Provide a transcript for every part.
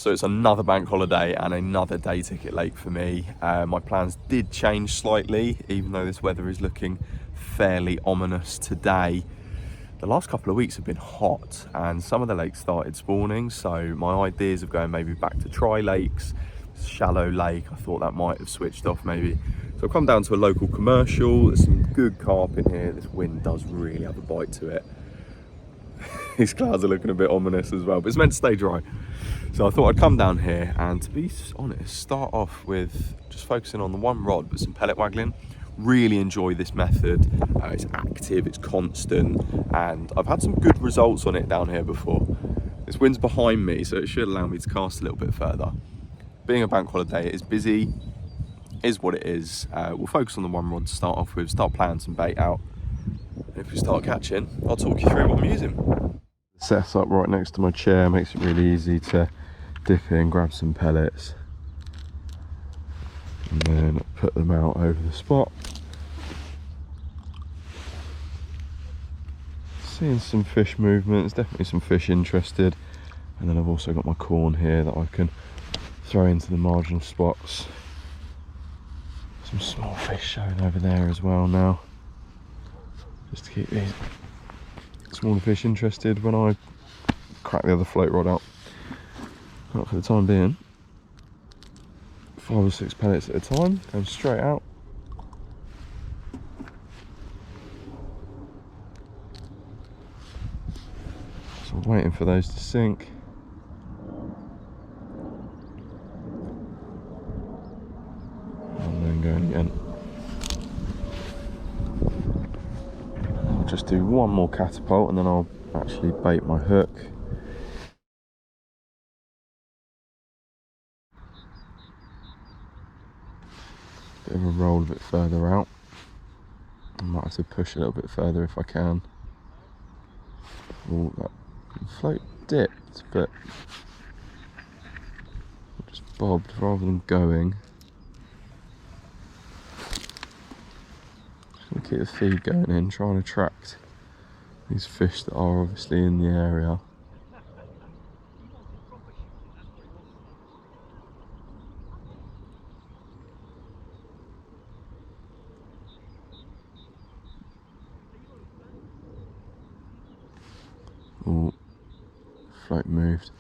So it's another bank holiday and another day ticket late for me. My plans did change slightly, even though this weather is looking fairly ominous today. The last couple of weeks have been hot and some of the lakes started spawning, so my ideas of going maybe back to tri-lakes, shallow lake, I thought that might have switched off maybe. So I've come down to a local commercial. There's some good carp in here. This wind does really have a bite to it. These clouds are looking a bit ominous as well, but it's meant to stay dry. So I thought I'd come down here and, to be honest, start off with just focusing on the one rod with some pellet waggling. Really enjoy this method. It's active, it's constant, and I've had some good results on it down here before. This wind's behind me, so it should allow me to cast a little bit further. Being a bank holiday, it is busy, is what it is. We'll focus on the one rod to start off with, start playing some bait out. And if we start catching, I'll talk you through what I'm using. The setup right next to my chair makes it really easy to dip in, grab some pellets, and then put them out over the spot. Seeing some fish movement, there's definitely some fish interested, and then I've also got my corn here that I can throw into the marginal spots. Some small fish showing over there as well now, just to keep these smaller fish interested when I crack the other float rod out. But for the time being, 5 or 6 pellets at a time, going straight out. So I'm waiting for those to sink. And then going again. I'll just do one more catapult and then I'll actually bait my hook. Bit of a roll a bit further out. I might have to push a little bit further if I can. Oh, that float dipped, but it just bobbed rather than going. Just gonna keep the feed going in, try and attract these fish that are obviously in the area. Oh, float moved.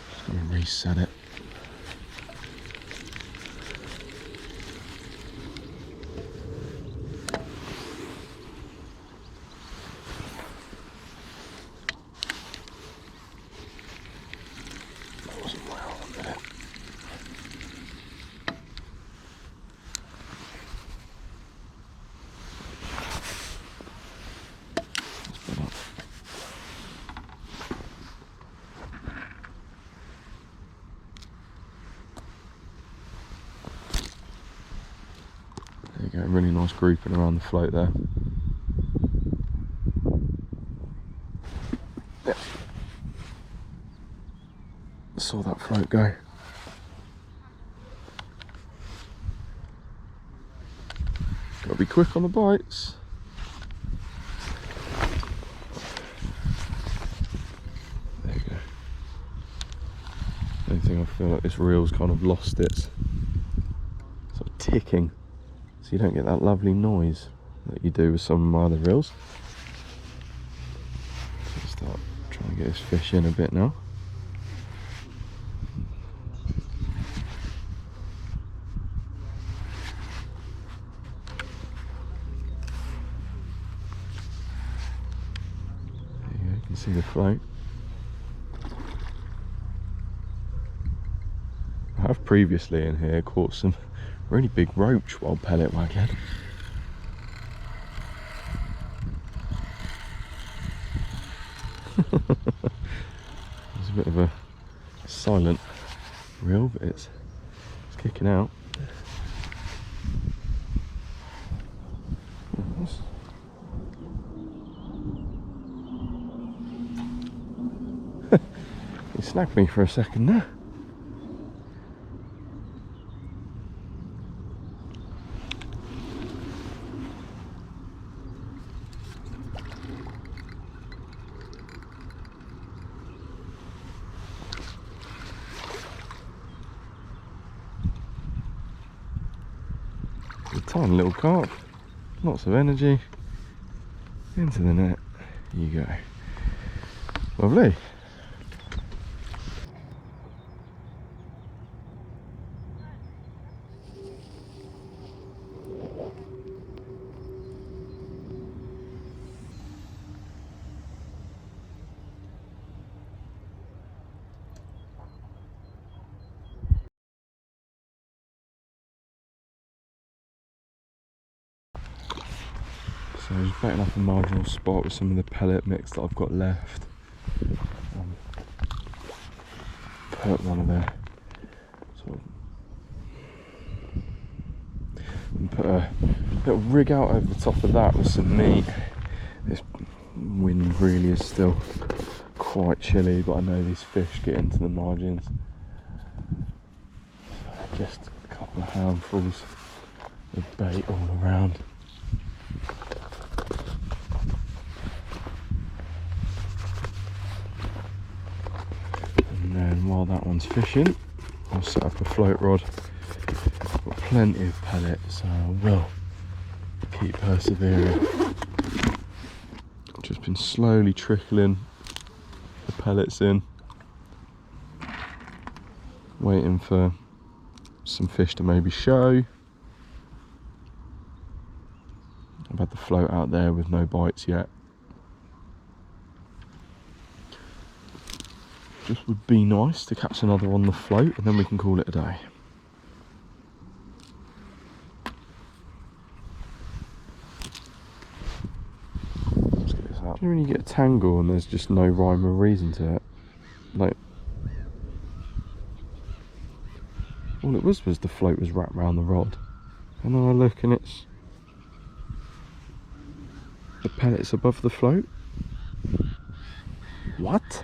Just gonna reset it. There you go, really nice grouping around the float there. Yep. Saw that float go. Gotta be quick on the bites. There you go. Only thing I feel like this reel's kind of lost its sort of ticking. So you don't get that lovely noise that you do with some of my other reels. So start trying to get this fish in a bit now. There you go, you can see the float. I have previously in here caught some really big roach while pellet waggling. It's a bit of a silent reel, but it's kicking out. He snagged me for a second there. A tiny little carp, lots of energy, into the net, you go. Lovely. So just baiting up a marginal spot with some of the pellet mix that I've got left. Put one of the sort of, and put a little rig out over the top of that with some meat. This wind really is still quite chilly, but I know these fish get into the margins. So just a couple of handfuls of bait all around. And then while that one's fishing, I'll set up a float rod. Got plenty of pellet, so I will keep persevering. I've just been slowly trickling the pellets in, waiting for some fish to maybe show. I've had the float out there with no bites yet. Just would be nice to catch another on the float and then we can call it a day. Let's get this out. You know when you get a tangle and there's just no rhyme or reason to it? Like, all it was the float was wrapped around the rod. And then I look and it's the pellets above the float. What?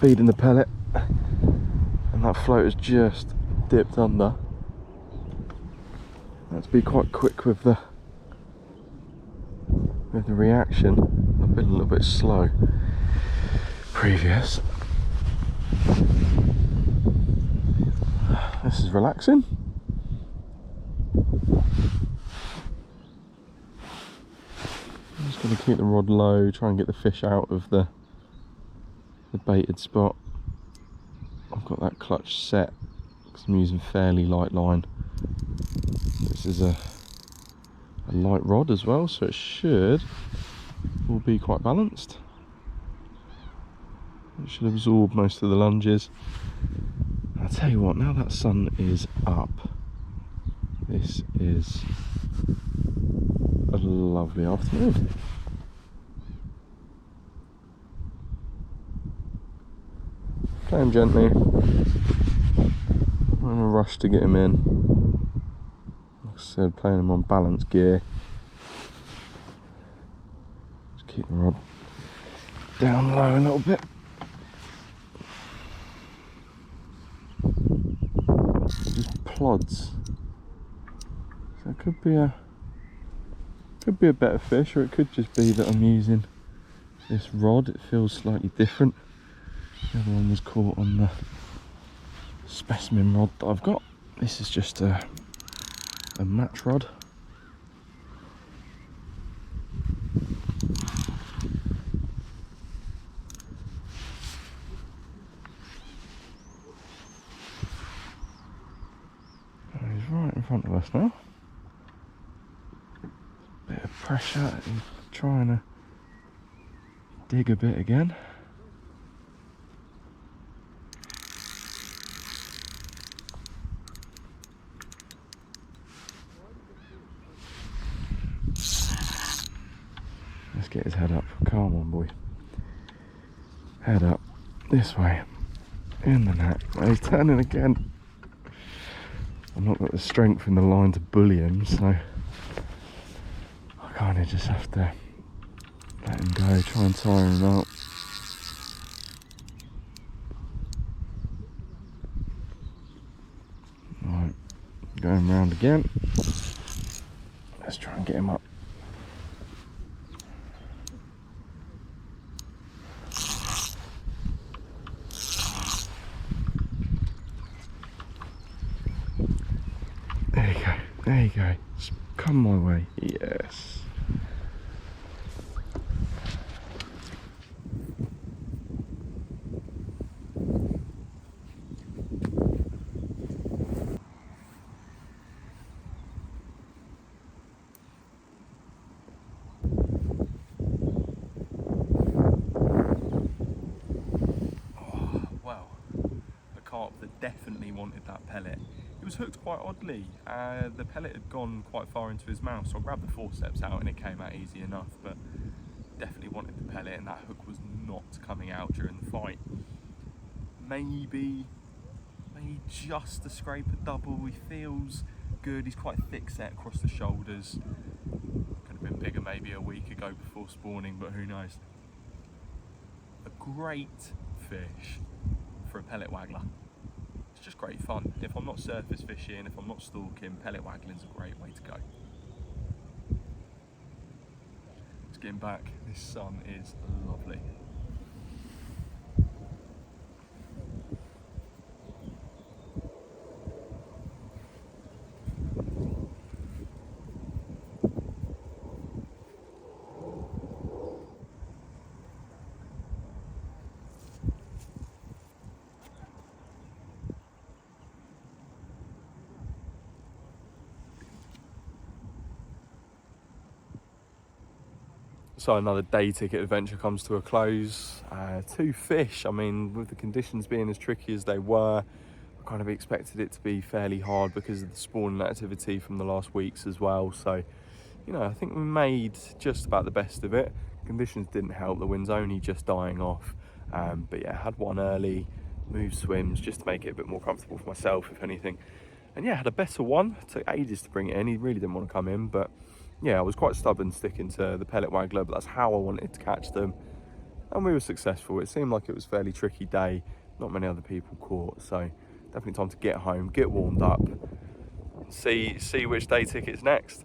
Feeding the pellet, and that float has just dipped under. Let's be quite quick with the reaction. I've been a little bit slow previous. This is relaxing. I'm just going to keep the rod low, try and get the fish out of the baited spot. I've got that clutch set because I'm using fairly light line. This is a light rod as well, so it should all be quite balanced. It should absorb most of the lunges. I'll tell you what, now that sun is up, this is a lovely afternoon. Play him gently. I'm in a rush to get him in. Like I said, playing him on balance gear. Just keep the rod down low a little bit. Just plods. So it could be a better fish, or it could just be that I'm using this rod. It feels slightly different. The other one was caught on the specimen rod that I've got. This is just a match rod. just now. Bit of pressure, he's trying to dig a bit again. Let's get his head up. Come on, boy. Head up. This way. In the net. Oh, he's turning again. I've not got the strength in the line to bully him, so I kind of just have to let him go, try and tire him out. Right, going round again. Let's try and get him up. There you go, there you go. Just come my way. Yes. Carp that definitely wanted that pellet. It was hooked quite oddly. The pellet had gone quite far into his mouth, so I grabbed the forceps out and it came out easy enough, but definitely wanted the pellet, and that hook was not coming out during the fight. Maybe just to scrape a double. He feels good, he's quite thick set across the shoulders. Could have been bigger maybe a week ago before spawning, but who knows. A great fish for a pellet waggler. It's just great fun. If I'm not surface fishing, if I'm not stalking, pellet waggling's a great way to go. It's getting back. This sun is lovely. So another day ticket adventure comes to a close. 2 fish. I mean, with the conditions being as tricky as they were, I kind of expected it to be fairly hard because of the spawning activity from the last weeks as well. So, you know, I think we made just about the best of it. Conditions didn't help, the wind's only just dying off. But yeah, had one early, moved swims just to make it a bit more comfortable for myself, if anything. And yeah, had a better one. Took ages to bring it in. He really didn't want to come in, but yeah, I was quite stubborn sticking to the pellet waggler, but that's how I wanted to catch them. And we were successful. It seemed like it was a fairly tricky day. Not many other people caught, so definitely time to get home, get warmed up, and see which day ticket's next.